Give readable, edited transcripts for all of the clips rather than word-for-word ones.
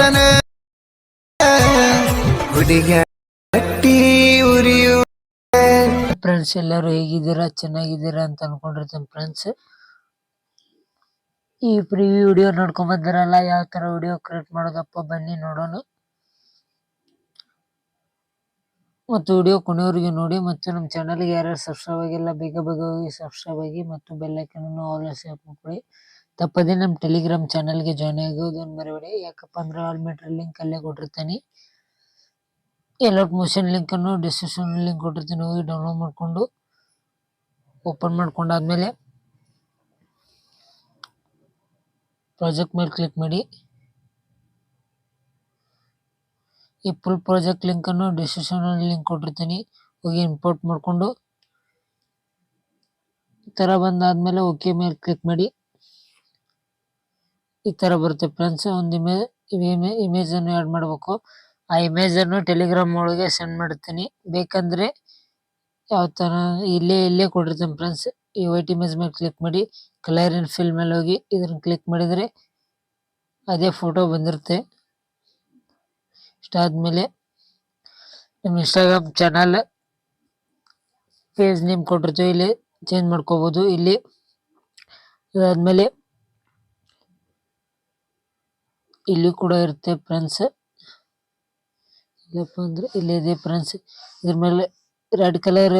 ಬಿಡ್ತಾನ ಹುಡುಗಿ ಉರಿಯು. ಫ್ರೆಂಡ್ಸ್, ಎಲ್ಲರೂ ಹೇಗಿದ್ದೀರಾ? ಚೆನ್ನಾಗಿದ್ದೀರಾ ಅಂತ ಅನ್ಕೊಂಡಿರ್ತೀನಿ ಫ್ರೆಂಡ್ಸ್. ಈ ಪ್ರಿವ್ಯೂ ವಿಡಿಯೋ ನೋಡ್ಕೊಂಡ್ ಬಂದಿರಲ್ಲ, ಯಾವ ತರ ವಿಡಿಯೋ ಕ್ರಿಯೇಟ್ ಮಾಡೋದಪ್ಪ ಬನ್ನಿ ನೋಡೋಣ. ಮತ್ತು ವಿಡಿಯೋ ಕೊನೆಯವರೆಗೆ ನೋಡಿ. ಮತ್ತು ನಮ್ಮ ಚಾನಲ್ಗೆ ಯಾರ್ಯಾರು ಸಬ್ಸ್ಕ್ರೈಬ್ ಆಗಿಲ್ಲ ಬೇಗ ಬೇಗ ಹೋಗಿ ಸಬ್ಸ್ಕ್ರೈಬ್ ಆಗಿ ಮತ್ತು ಬೆಲ್ ಐಕನ್ ಆಲ್ ಸೆಟ್ ಮಾಡ್ಕೊಳ್ಳಿ. ತಪ್ಪದೇ ನಮ್ಮ ಟೆಲಿಗ್ರಾಮ್ ಚಾನಲ್ಗೆ ಜಾಯ್ನ್ ಆಗೋದನ್ನು ಮರಿಬೇಡಿ. ಯಾಕಪ್ಪ ಅಂದ್ರೆ ಆಲ್ ಮೆಟೀರಿಯಲ್ ಲಿಂಕ್ ಅಲ್ಲೇ ಕೊಟ್ಟಿರ್ತೀನಿ. ಎಲ್ಲ ಮೋಷನ್ ಲಿಂಕ್ ಅನ್ನು ಡಿಸ್ಕ್ರಿಪ್ಷನ್ ಲಿಂಕ್ ಕೊಟ್ಟಿರ್ತೀನಿ, ಹೋಗಿ ಡೌನ್ಲೋಡ್ ಮಾಡ್ಕೊಂಡು ಓಪನ್ ಮಾಡ್ಕೊಂಡಾದ್ಮೇಲೆ ಪ್ರಾಜೆಕ್ಟ್ ಮೇಲೆ ಕ್ಲಿಕ್ ಮಾಡಿ. ಈ ಫುಲ್ ಪ್ರಾಜೆಕ್ಟ್ ಲಿಂಕ್ ಅನ್ನು ಡಿಸ್ಕ್ರಿಪ್ಷನ್ ಲಿಂಕ್ ಕೊಟ್ಟಿರ್ತೀನಿ, ಹೋಗಿ ಇಂಪೋರ್ಟ್ ಮಾಡ್ಕೊಂಡು ಈ ತರ ಬಂದಾದ್ಮೇಲೆ ಓಕೆ ಮೇಲೆ ಕ್ಲಿಕ್ ಮಾಡಿ. ಈ ತರ ಬರುತ್ತೆ ಫ್ರೆಂಡ್ಸ್. ಒಂದು ಇಮೇಜ್ ಅನ್ನು ಆಡ್ ಮಾಡಬೇಕು. ಆ ಇಮೇಜ್ ಅನ್ನು ಟೆಲಿಗ್ರಾಮ್ ಒಳಗೆ ಸೆಂಡ್ ಮಾಡ್ತೀನಿ. ಬೇಕಂದ್ರೆ ಯಾವ ತರ ಇಲ್ಲೇ ಕೊಟ್ಟಿರ್ತೀನಿ ಫ್ರೆಂಡ್ಸ್. ಈ ವೈಟ್ ಇಮೇಜ್ ಮೇಲೆ ಕ್ಲಿಕ್ ಮಾಡಿ, ಕಲರ್ ಅಂಡ್ ಫಿಲ್ ಮೇಲೆ ಹೋಗಿ ಇದನ್ನ ಕ್ಲಿಕ್ ಮಾಡಿದ್ರೆ ಅದೇ ಫೋಟೋ ಬಂದಿರುತ್ತೆ. ಇಷ್ಟಾದ್ಮೇಲೆ ನಮ್ಮ ಇನ್ಸ್ಟಾಗ್ರಾಮ್ ಚಾನಲ್ ಪೇಜ್ ನೇಮ್ ಕೊಟ್ಟಿರ್ತೀವಿ, ಇಲ್ಲಿ ಚೇಂಜ್ ಮಾಡ್ಕೋಬಹುದು. ಇಲ್ಲಿ ಅದಾದ್ಮೇಲೆ ಇಲ್ಲಿ ಕೂಡ ಇರುತ್ತೆ ಫ್ರೆಂಡ್ಸ್. ಇಲ್ಲಪ್ಪ ಅಂದ್ರೆ ಇಲ್ಲಿ ಇದೆ ಫ್ರೆಂಡ್ಸ್. ಇದ್ರ ಮೇಲೆ ರೆಡ್ ಕಲರ್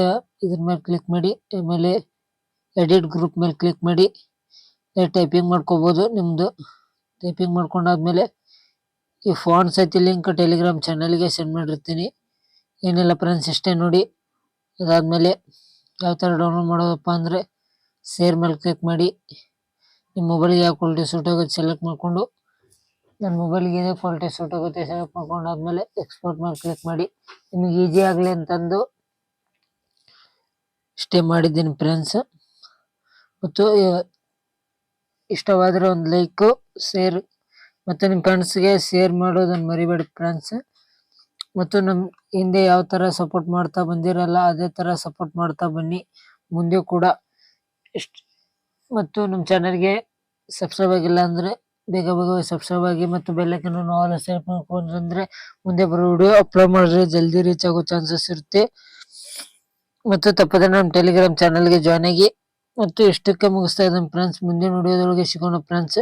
ಇದ್ರ ಮೇಲೆ ಕ್ಲಿಕ್ ಮಾಡಿ, ಆಮೇಲೆ ಎಡಿಟ್ ಗ್ರೂಪ್ ಮೇಲೆ ಕ್ಲಿಕ್ ಮಾಡಿ ಟೈಪಿಂಗ್ ಮಾಡ್ಕೋಬಹುದು. ನಿಮ್ದು ಟೈಪಿಂಗ್ ಮಾಡ್ಕೊಂಡಾದ್ಮೇಲೆ ಈ ಫಾಂಟ್ಸ್ ಐತಿ ಲಿಂಕ್ ಟೆಲಿಗ್ರಾಮ್ ಚಾನಲ್ಗೆ ಸೆಂಡ್ ಮಾಡಿರ್ತೀನಿ. ಏನಿಲ್ಲ ಫ್ರೆಂಡ್ಸ್, ಇಷ್ಟೇ ನೋಡಿ. ಅದಾದ್ಮೇಲೆ ಯಾವ ಥರ ಡೌನ್ಲೋಡ್ ಮಾಡೋದಪ್ಪ ಅಂದರೆ ಶೇರ್ ಮೇಲೆ ಕ್ಲಿಕ್ ಮಾಡಿ, ನಿಮ್ಮ ಮೊಬೈಲ್ಗೆ ಯಾವ ಕ್ವಾಲಿಟಿ ಸೂಟ್ ಆಗುತ್ತೆ ಸೆಲೆಕ್ಟ್ ಮಾಡಿಕೊಂಡು, ನನ್ನ ಮೊಬೈಲ್ಗೆ ಇದೇ ಕ್ವಾಲಿಟಿ ಸೂಟ್ ಆಗುತ್ತೆ ಸೆಲೆಕ್ಟ್ ಮಾಡ್ಕೊಂಡಾದ್ಮೇಲೆ ಎಕ್ಸ್ಪೋರ್ಟ್ ಮೇಲೆ ಕ್ಲಿಕ್ ಮಾಡಿ. ನಿಮಗೆ ಈಸಿ ಆಗಲಿ ಅಂತಂದು ಇಷ್ಟೇ ಮಾಡಿದ್ದೀನಿ ಫ್ರೆಂಡ್ಸ್. ಮತ್ತು ಇಷ್ಟವಾದರೆ ಒಂದು ಲೈಕು, ಶೇರ್ ಮತ್ತು ನಿಮ್ಮ ಫ್ರೆಂಡ್ಸ್ಗೆ ಶೇರ್ ಮಾಡೋದನ್ನು ಮರಿಬೇಡಿ ಫ್ರೆಂಡ್ಸ್. ಮತ್ತು ನಮ್ಮ ಹಿಂದೆ ಯಾವ ಥರ ಸಪೋರ್ಟ್ ಮಾಡ್ತಾ ಬಂದಿರಲ್ಲ ಅದೇ ಥರ ಸಪೋರ್ಟ್ ಮಾಡ್ತಾ ಬನ್ನಿ ಮುಂದೆ ಕೂಡ. ಮತ್ತು ನಮ್ಮ ಚಾನಲ್ಗೆ ಸಬ್ಸ್ಕ್ರೈಬ್ ಆಗಿಲ್ಲ ಅಂದರೆ ಬೇಗ ಬೇಗ ಸಬ್ಸ್ಕ್ರೈಬ್ ಆಗಿ ಮತ್ತು ಬೆಲ್ ಐಕನ್ ಆಲ್ ಸೆಟ್ ಮಾಡ್ಕೊಂಡ್ರೆ ಮುಂದೆ ಬರೋ ವಿಡಿಯೋ ಅಪ್ಲೋಡ್ ಮಾಡಿದ್ರೆ ಜಲ್ದಿ ರೀಚ್ ಆಗೋ ಚಾನ್ಸಸ್ ಇರುತ್ತೆ. ಮತ್ತು ತಪ್ಪದೆ ನಮ್ಮ ಟೆಲಿಗ್ರಾಮ್ ಚಾನಲ್ಗೆ ಜಾಯ್ನ್ ಆಗಿ. ಮತ್ತು ಇಷ್ಟಕ್ಕೆ ಮುಗಿಸ್ತಾ ಇದ್ದೀನಿ ಫ್ರೆಂಡ್ಸ್. ಮುಂದಿನ ವಿಡಿಯೋದೊಳಗೆ ಸಿಗೋಣ ಫ್ರೆಂಡ್ಸ್.